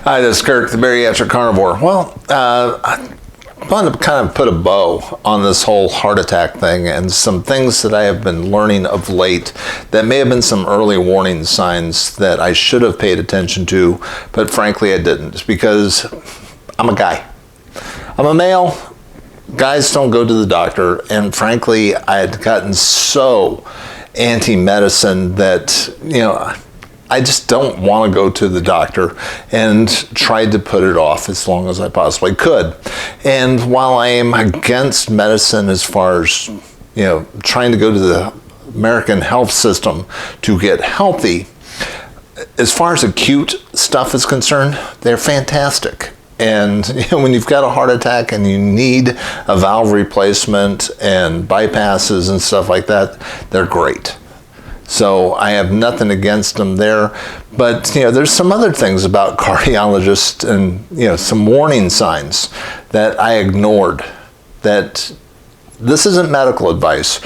Hi, this is Kirk, the Bariatric Carnivore. Well, I want to kind of put a bow on this whole heart attack thing and some things that I have been learning of late that may have been some early warning signs that I should have paid attention to, but frankly I didn't, because I'm a guy. I'm a male. Guys don't go to the doctor, and frankly I had gotten so anti-medicine that, I just don't want to go to the doctor, and tried to put it off as long as I possibly could. And while I am against medicine as far as, trying to go to the American health system to get healthy, as far as acute stuff is concerned, they're fantastic. And when you've got a heart attack and you need a valve replacement and bypasses and stuff like that, they're great. So I have nothing against them there, but there's some other things about cardiologists and some warning signs that I ignored. That this isn't medical advice,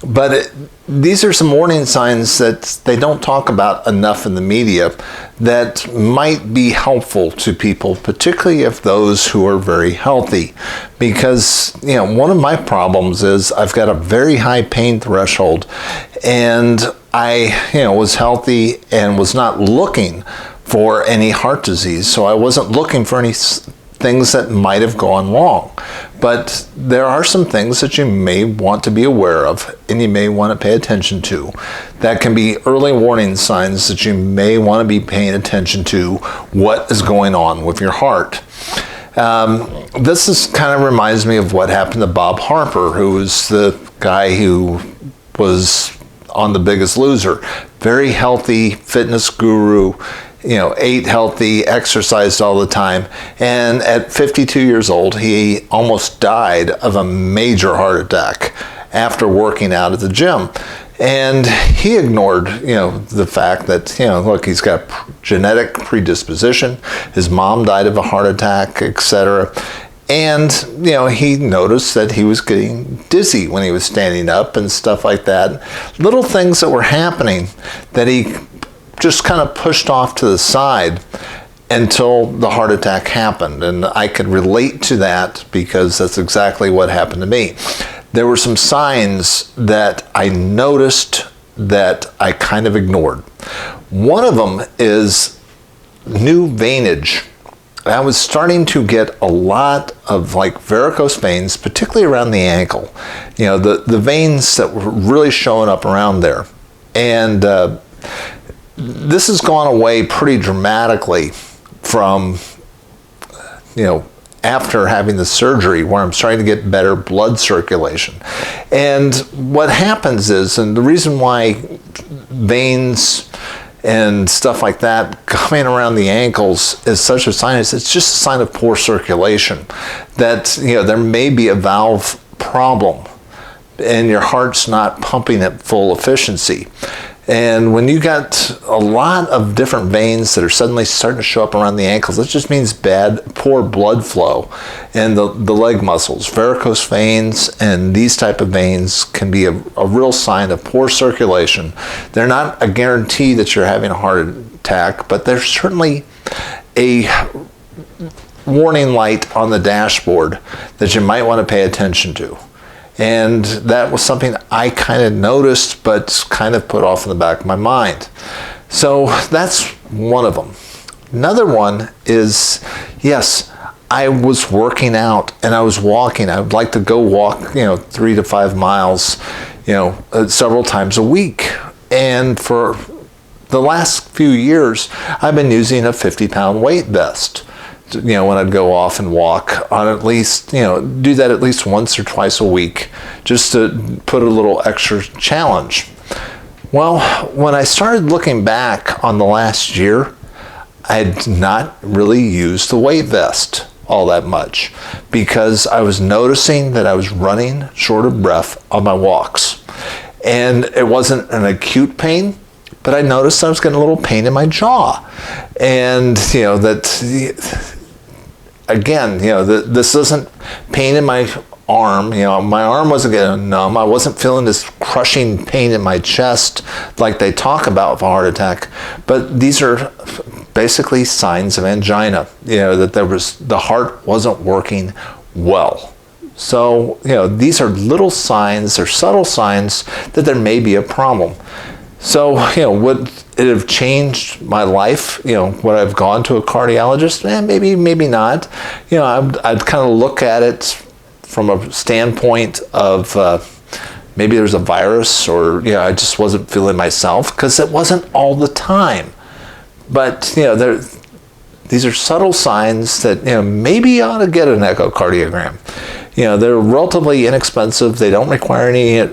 but these are some warning signs that they don't talk about enough in the media that might be helpful to people, particularly if those who are very healthy. Because, one of my problems is I've got a very high pain threshold, and I, was healthy and was not looking for any heart disease. So I wasn't looking for any things that might have gone wrong. But there are some things that you may want to be aware of and you may want to pay attention to. That can be early warning signs that you may want to be paying attention to what is going on with your heart. This kind of reminds me of what happened to Bob Harper, who was the guy who was on The Biggest Loser. Very healthy fitness guru, ate healthy, exercised all the time, and at 52 years old, he almost died of a major heart attack after working out at the gym. And he ignored, the fact that, look, he's got genetic predisposition, his mom died of a heart attack, etc. And, he noticed that he was getting dizzy when he was standing up and stuff like that. Little things that were happening that he just kind of pushed off to the side until the heart attack happened. And I could relate to that because that's exactly what happened to me. There were some signs that I noticed that I kind of ignored. One of them is new veinage. I was starting to get a lot of varicose veins, particularly around the ankle. The veins that were really showing up around there. And this has gone away pretty dramatically from, after having the surgery, where I'm starting to get better blood circulation. And what happens is, and the reason why veins and stuff like that coming around the ankles is such a sign, is it's just a sign of poor circulation. That, there may be a valve problem and your heart's not pumping at full efficiency. And when you got a lot of different veins that are suddenly starting to show up around the ankles, that just means poor blood flow in the leg muscles. Varicose veins and these type of veins can be a real sign of poor circulation. They're not a guarantee that you're having a heart attack, but they're certainly a warning light on the dashboard that you might want to pay attention to. And that was something I kind of noticed, but kind of put off in the back of my mind. So that's one of them. Another one is, yes, I was working out and I was walking. I would like to go walk, 3 to 5 miles, several times a week. And for the last few years, I've been using a 50-pound weight vest. When I'd go off and walk on at least, do that at least once or twice a week, just to put a little extra challenge. Well, when I started looking back on the last year, I had not really used the weight vest all that much because I was noticing that I was running short of breath on my walks. And it wasn't an acute pain, but I noticed I was getting a little pain in my jaw. And, again, this isn't pain in my arm. My arm wasn't getting numb. I wasn't feeling this crushing pain in my chest like they talk about for a heart attack. But these are basically signs of angina, that the heart wasn't working well. So, these are little signs, they're subtle signs that there may be a problem. So, would it have changed my life? Would I've gone to a cardiologist? Maybe not. I'd kind of look at it from a standpoint of maybe there's a virus, or I just wasn't feeling myself, because it wasn't all the time. But these are subtle signs that maybe you ought to get an echocardiogram. They're relatively inexpensive. They don't require any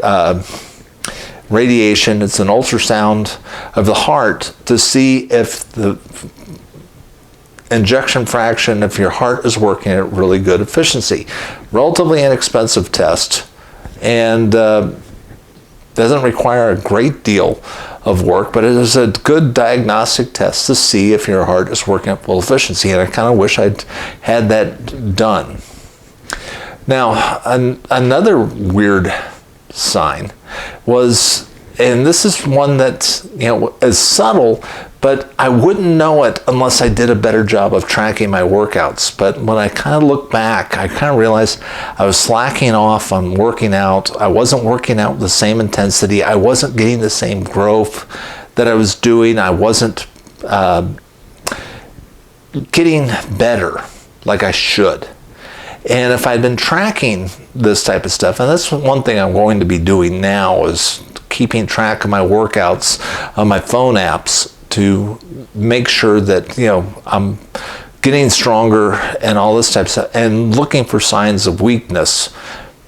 radiation. It's an ultrasound of the heart to see if the ejection fraction, if your heart is working at really good efficiency. Relatively inexpensive test, and doesn't require a great deal of work, but it is a good diagnostic test to see if your heart is working at full efficiency, and I kind of wish I'd had that done. Now, another weird sign was, and this is one that is subtle, but I wouldn't know it unless I did a better job of tracking my workouts. But when I kind of look back, I kind of realized I was slacking off on working out. I wasn't working out with the same intensity. I wasn't getting the same growth that I was doing. I wasn't getting better like I should. And if I'd been tracking this type of stuff, and that's one thing I'm going to be doing now, is keeping track of my workouts on my phone apps to make sure that I'm getting stronger and all this type of stuff, and looking for signs of weakness,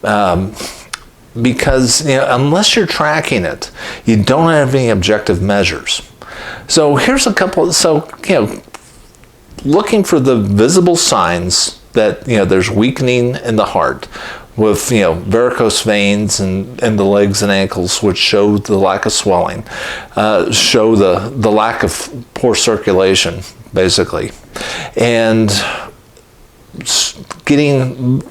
because unless you're tracking it, you don't have any objective measures. So here's a couple. So looking for the visible signs that there's weakening in the heart, with varicose veins in the legs and ankles, which show the lack of swelling, show the lack of poor circulation, basically, and getting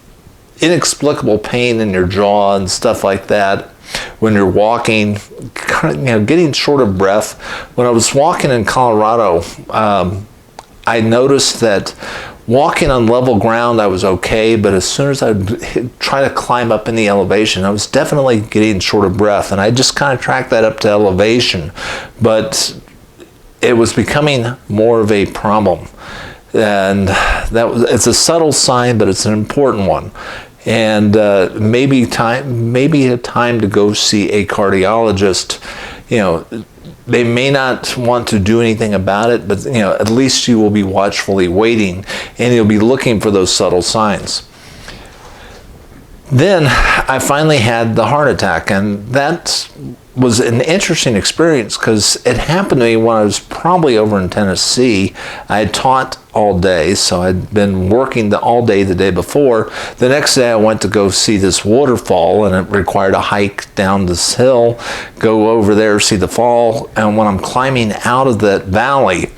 inexplicable pain in your jaw and stuff like that when you're walking, getting short of breath. When I was walking in Colorado, I noticed that walking on level ground, I was okay, but as soon as I try to climb up in the elevation, I was definitely getting short of breath, and I just kind of tracked that up to elevation, but it was becoming more of a problem, and it's a subtle sign, but it's an important one, and maybe a time to go see a cardiologist. They may not want to do anything about it, but at least you will be watchfully waiting, and you'll be looking for those subtle signs. Then I finally had the heart attack, and that was an interesting experience because it happened to me when I was probably over in Tennessee. I had taught all day, so I'd been working all day the day before. The next day I went to go see this waterfall, and it required a hike down this hill, go over there, see the fall, and when I'm climbing out of that valley,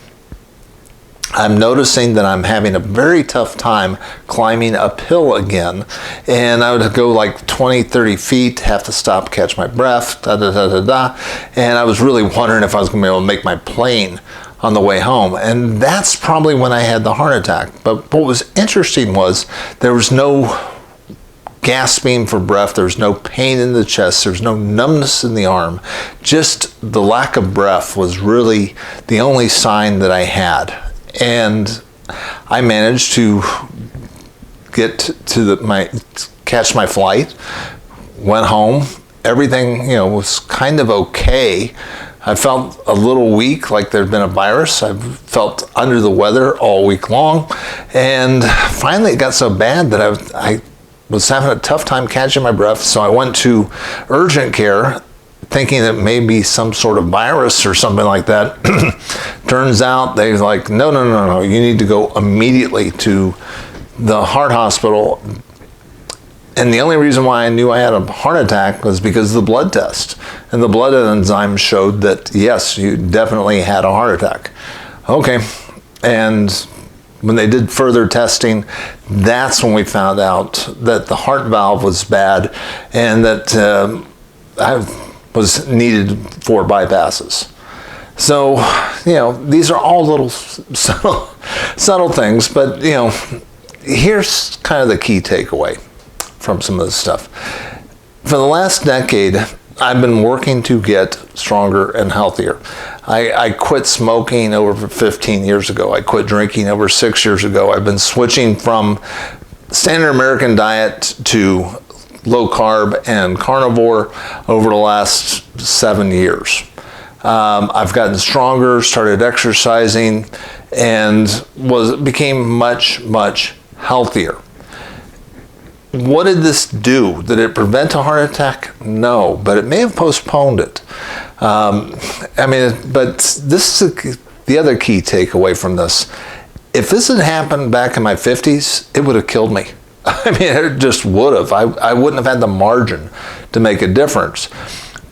I'm noticing that I'm having a very tough time climbing uphill again, and I would go like 20, 30 feet, have to stop, catch my breath, and I was really wondering if I was going to be able to make my plane on the way home, and that's probably when I had the heart attack. But what was interesting was there was no gasping for breath, there was no pain in the chest, there was no numbness in the arm, just the lack of breath was really the only sign that I had. And I managed to get to catch my flight, went home. Everything, was kind of okay. I felt a little weak, like there'd been a virus. I felt under the weather all week long. And finally it got so bad that I was having a tough time catching my breath. So I went to urgent care, thinking that maybe some sort of virus or something like that. Turns out they're like, no, you need to go immediately to the heart hospital. And the only reason why I knew I had a heart attack was because of the blood test. And the blood enzyme showed that, yes, you definitely had a heart attack. Okay. And when they did further testing, that's when we found out that the heart valve was bad, and that I was needed for bypasses. So, these are all little subtle things, but, here's kind of the key takeaway from some of this stuff. For the last decade, I've been working to get stronger and healthier. I quit smoking over 15 years ago. I quit drinking over 6 years ago. I've been switching from standard American diet to low carb and carnivore over the last 7 years. I've gotten stronger, started exercising, and became much, much healthier. What did this do? Did it prevent a heart attack? No, but it may have postponed it. But this is the other key takeaway from this. If this had happened back in my 50s, it would have killed me. It just would have. I wouldn't have had the margin to make a difference.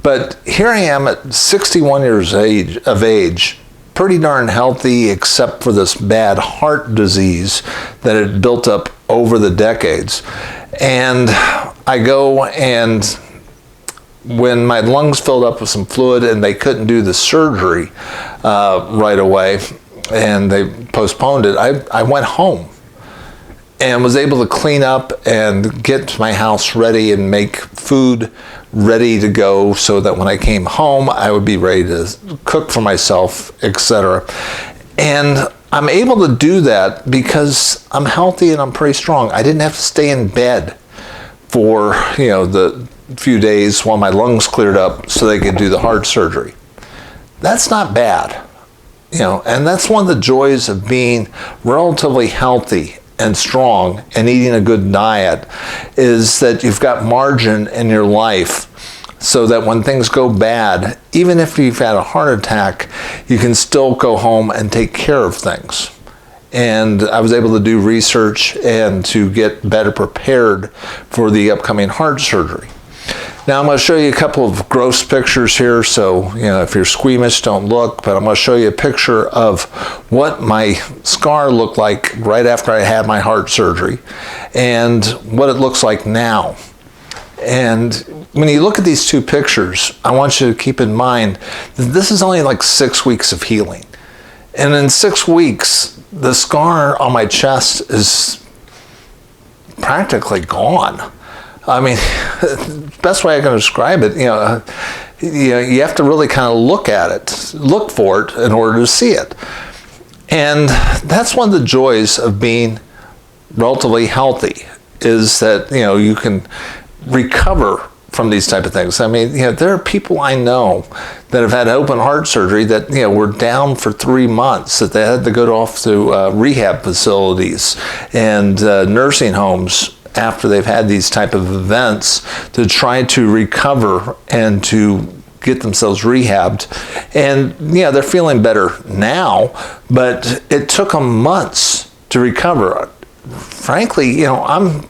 But here I am at 61 years of age, pretty darn healthy except for this bad heart disease that had built up over the decades. And I go, and when my lungs filled up with some fluid and they couldn't do the surgery right away and they postponed it, I went home and was able to clean up and get my house ready and make food ready to go so that when I came home, I would be ready to cook for myself, etc. And I'm able to do that because I'm healthy and I'm pretty strong. I didn't have to stay in bed for, the few days while my lungs cleared up so they could do the heart surgery. That's not bad, and that's one of the joys of being relatively healthy and strong and eating a good diet, is that you've got margin in your life so that when things go bad, even if you've had a heart attack, you can still go home and take care of things. And I was able to do research and to get better prepared for the upcoming heart surgery. Now I'm going to show you a couple of gross pictures here, so if you're squeamish, don't look, but I'm going to show you a picture of what my scar looked like right after I had my heart surgery and what it looks like now. And when you look at these two pictures, I want you to keep in mind that this is only like 6 weeks of healing. And in 6 weeks, the scar on my chest is practically gone. Best way I can describe it, you have to really kind of look at it, look for it in order to see it. And that's one of the joys of being relatively healthy, is that, you can recover from these type of things. There are people I know that have had open heart surgery that, were down for 3 months, that they had to go off to rehab facilities and nursing homes after they've had these type of events to try to recover and to get themselves rehabbed. And they're feeling better now, but it took them months to recover. Frankly, I'm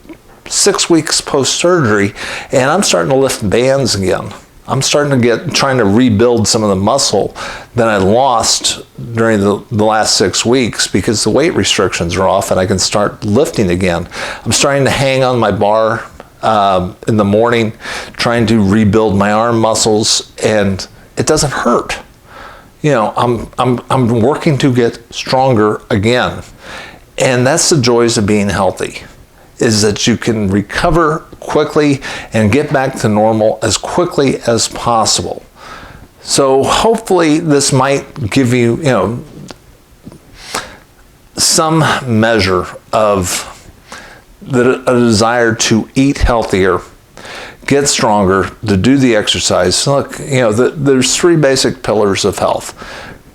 6 weeks post-surgery and I'm starting to lift bands again. I'm starting to trying to rebuild some of the muscle that I lost during the last 6 weeks because the weight restrictions are off and I can start lifting again. I'm starting to hang on my bar in the morning, trying to rebuild my arm muscles, and it doesn't hurt. I'm working to get stronger again. And that's the joys of being healthy, is that you can recover quickly and get back to normal as quickly as possible. So hopefully this might give you, some measure of a desire to eat healthier, get stronger, to do the exercise. Look, there's 3 basic pillars of health.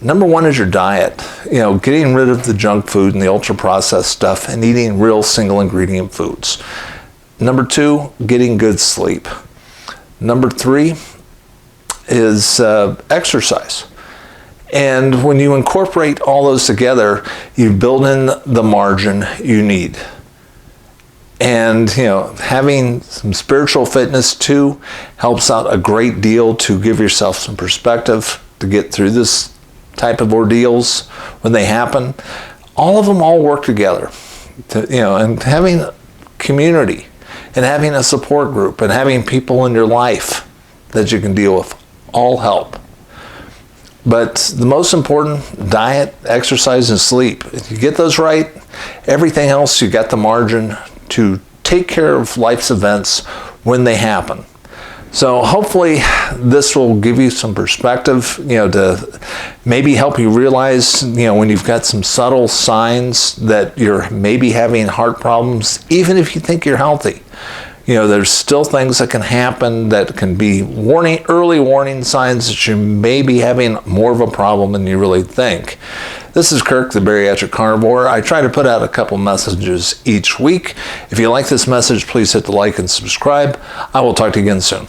Number 1 is your diet, getting rid of the junk food and the ultra-processed stuff and eating real single ingredient foods. Number 2, getting good sleep. Number 3 is exercise. And when you incorporate all those together, you build in the margin you need. And, having some spiritual fitness too helps out a great deal to give yourself some perspective to get through this type of ordeals when they happen. All of them all work together, and having community and having a support group and having people in your life that you can deal with all help. But the most important, diet, exercise, and sleep. If you get those right, everything else, you got the margin to take care of life's events when they happen. So hopefully this will give you some perspective, to maybe help you realize, when you've got some subtle signs that you're maybe having heart problems, even if you think you're healthy. There's still things that can happen that can be early warning signs that you may be having more of a problem than you really think. This is Kirk, the Bariatric Carnivore. I try to put out a couple messages each week. If you like this message, please hit the like and subscribe. I will talk to you again soon.